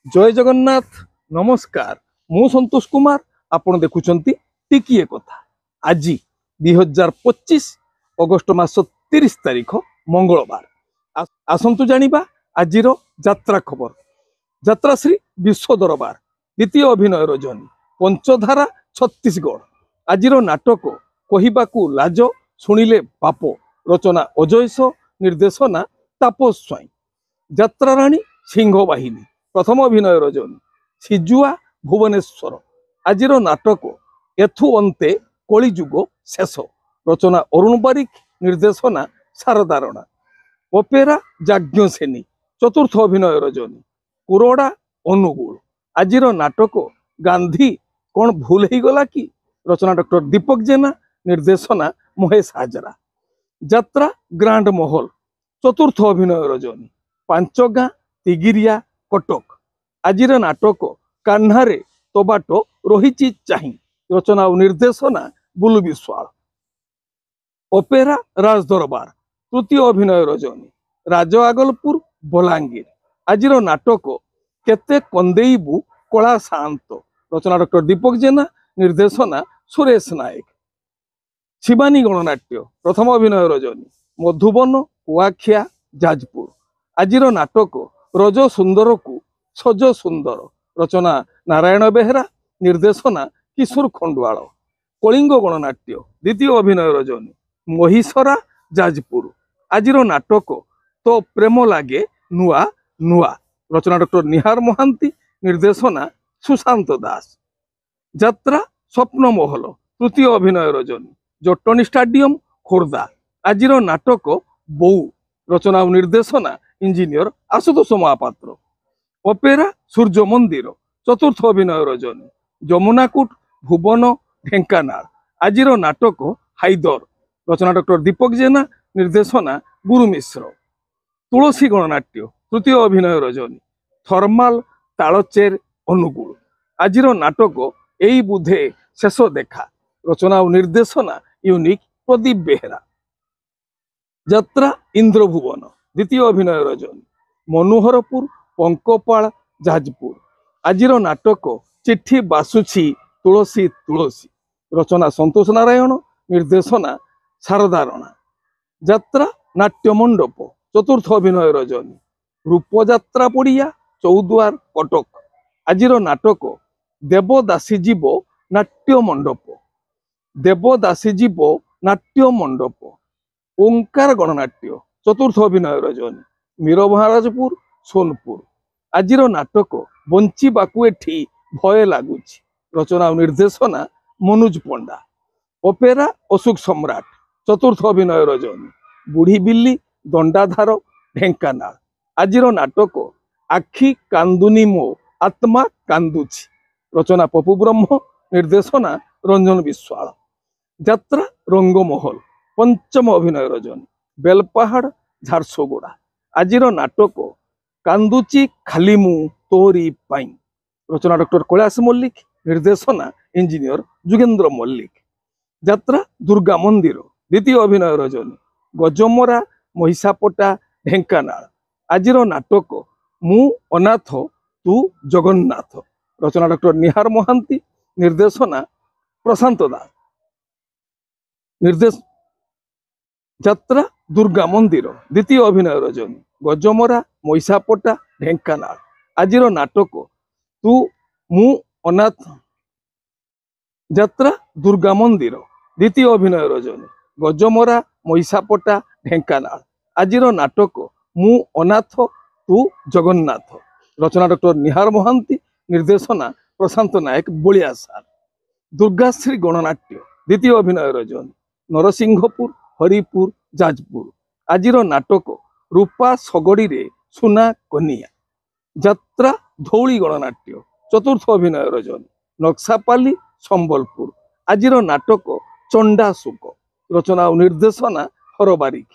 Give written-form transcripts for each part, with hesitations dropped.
जय जगन्नाथ नमस्कार मु संतोष कुमार आपण देखुचंती टिकिए कथा आज 2025 अगस्ट मास 30 तारिख मंगलवार आसंतु जानिबा आजिर यात्रा खबर। यात्रा श्री विश्व दरबार द्वितीय अभिनय रजनी पंचधारा छत्तीसगढ़ आजिर नाटक कहिबाकू लाज शुणिले पाप रचना अजयस निर्देशना तापस स्वाई यात्रा राणी सिंह बाहिनी प्रथम अभिनय रजनी सिजुआ भुवनेश्वर आजिर नाटक एथु अंते कलिजुग शेष रचना अरुण बारिक निर्देशना शारदा राणा ओपेरा जाज्ञसेनी चतुर्थ अभिनय रजनी कुरोड़ा अनुगुल आजिर नाटक गांधी कौन भूल ही गला कि रचना डॉक्टर दीपक जेना निर्देशना महेश हाजरा यात्रा ग्रांड महल चतुर्थ अभिनय रजनी पांचगां तिगिरिया कटक आजिर नाटक कान्हारे तो बाट रही चाही रचना और निर्देशना बुलु विश्वाल ओपेरा राज दरबार तृतीय अभिनय रजनी राज आगलपुर बलांगीर आजिर नाटक केते कंदेईबू कला शांत रचना डॉक्टर दीपक जेना निर्देशना सुरेश नायक शिवानी गणनाट्य प्रथम अभिनय रजनी मधुबन कुआखिया जाजपुर आजिर नाटक रज सुंदर को सज सुंदर रचना नारायण बेहरा निर्देशना किशोर खंडवाल कलिंग गणनाट्य द्वितीय अभिनय रजनी महिषरा जाजपुर आजिर नाटक तो प्रेम लागे नुआ नुआ रचना डॉक्टर निहार महांती निर्देशना सुशांत दास यात्रा स्वप्न महल तृतीय अभिनय रजनी जटनी स्टाडियम खोर्धा आजिर नाटक बौ रचना और निर्देशना इंजीनियर आशुतोष महापात्र ओपेरा सूर्य मंदिर चतुर्थ अभिनय रजनी जमुनाकूट भुवन ढेंकानाल आजिर नाटक हाइदर रचना डॉक्टर दीपक जेना निर्देशना गुरु मिश्र तुलसी गणनाट्य तृतीय अभिनय रजनी थर्माल तालचेर अनुगुल आजिर नाटक एई बुधे शेष देखा रचना और निर्देशना यूनिक प्रदीप बेहरा यात्रा इंद्रभुवन द्वितीय अभिनय रजनी मनोहरपुर पंकपाल जाजपुर आजिर नाटक चिट्ठी बासुची तुलसी तुलसी रचना संतोष नारायण निर्देशना शारदा राणा यात्रा नाट्य मंडप चतुर्थ अभिनय रजनी रूपयात्रा पड़िया चौद्वार कटक आजिर नाटक देवदासी जीव नाट्य मंडप देवदासी जीव नाट्य मंडप ओंकार गणनाट्य चतुर्थ अभिनय रजनी मीर महाराजपुर सोनपुर आजिर नाटक बंची बाकू एठी भय लगुच रचना और निर्देशना मनोज पंडा ओपेरा अशोक सम्राट चतुर्थ अभिनय रजनी बुढ़ी बिल्ली दंडाधार ढेंकानाल आजिर नाटक आखि कांदुनी मो आत्मा कांदुची रचना पपु ब्रह्म निर्देशना रंजन विश्वाल यात्रा रंगमहल पंचम अभिनय रजनी बेलपहाड़ झारसुगुड़ा आजिर नाटक कांदुची खाली मु तोरी पाई रचना डॉक्टर कैलाश मल्लिक निर्देशना इंजीनियर जुगेंद्र मल्लिक यात्रा दुर्गा मंदिर द्वितीय अभिनय रजनी गजमरा महिषापटा ढेंकानाल आजिर नाटक मु अनाथ तू जगन्नाथ रचना डॉक्टर निहार महांती निर्देशना प्रशांत दास निर्देश यात्रा दुर्गा मंदिर द्वितीय अभिनय रजनी गजमरा महिषापटा ढेंकानाल आजिर नाटक तू मु अनाथ यात्रा दुर्गा मंदिर द्वितीय अभिनय रजनी गजमरा महिषापटा ढेंकानाल आजिर नाटक मु अनाथ तू जगन्नाथ रचना डॉक्टर निहार महांती निर्देशना प्रशांत नायक बलिया सार दुर्गाश्री गणनाट्य द्वितीय अभिनय रजनी नरसिंहपुर हरिपुर जाजपुर आजिर नाटक रूपा सगड़ी रे सुना कनिया यात्रा धौली गणनाट्य चतुर्थ अभिनय रजनी नक्सापाली संबलपुर आजिर नाटक चंडा सुक रचना और निर्देशना हरबारिक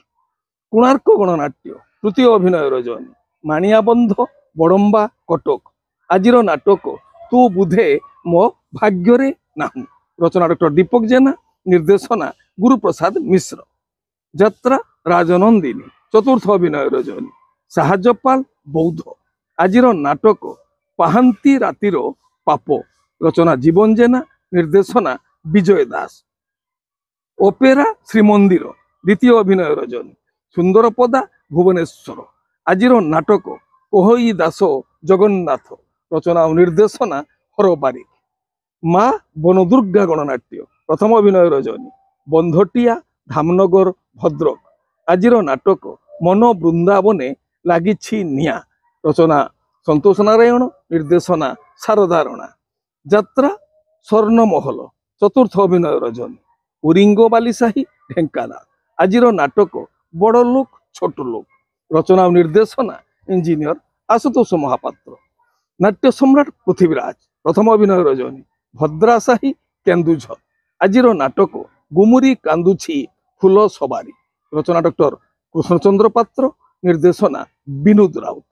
कोणार्क गणनाट्य तृतीय अभिनय रजनी माणियाबंध बड़म्बा कटक आजिर नाटक तू बुधे मो भाग्य नाहु रचना डॉक्टर दीपक जेना निर्देशना गुरुप्रसाद मिश्र यात्रा राजनंदिनी चतुर्थ अभिनय रजनी साहाजपाल बौद्ध आजिर नाटक ପାହାନ୍ତି ରାତିର ପାପ ରଚନା ଜୀବନ ଜେନା ନିର୍ଦ୍ଦେଶନା ବିଜୟ ଦାସ। ଅପେରା ଶ୍ରୀମନ୍ଦିର ଦ୍ୱିତୀୟ ଅଭିନୟ ରଜନୀ ସୁନ୍ଦରପଦା ଭୁବନେଶ୍ୱର। ଆଜିର ନାଟକ କୋହଇ ଦାସ ଜଗନ୍ନାଥ ରଚନା ଓ ନିର୍ଦ୍ଦେଶନା ହର ବାରିକ। ମା ବନଦୁର୍ଗା ଗଣନାଟ୍ୟ ପ୍ରଥମ ଅଭିନୟ ରଜନୀ ବନ୍ଧଟିଆ ଧାମନଗର ଭଦ୍ରକ। ଆଜିର ନାଟକ ମନ ବୃନ୍ଦାବନେ ଲାଗିଛି ନିଆଁ ରଚନା ସନ୍ତୋଷ ନାରାୟଣ ନିର୍ଦ୍ଦେଶନା ଶାରଦା ରଣା। ଯାତ୍ରା ସ୍ୱର୍ଣ୍ଣମହଲ ଚତୁର୍ଥ ଅଭିନୟ ରଜନୀ ଉରିଙ୍ଗ ବାଲିସାହି ଢେଙ୍କାନାଳ। ଆଜିର ନାଟକ ବଡ଼ ଲୋକ ଛୋଟ ଲୋକ ରଚନା ଓ ନିର୍ଦ୍ଦେଶନା ଇଞ୍ଜିନିୟର ଆଶୁତୋଷ ମହାପାତ୍ର। ନାଟ୍ୟ ସମ୍ରାଟ ପୃଥ୍ୱୀରାଜ ପ୍ରଥମ ଅଭିନୟ ରଜନୀ ଭଦ୍ରାସାହି କେନ୍ଦୁଝର। ଆଜିର ନାଟକ ଗୁମୁରି କାନ୍ଦୁଛି ଫୁଲ ସବାରି ରଚନା ଡକ୍ଟର କୃଷ୍ଣଚନ୍ଦ୍ର ପାତ୍ର ନିର୍ଦ୍ଦେଶନା ବିନୋଦ ରାଉତ।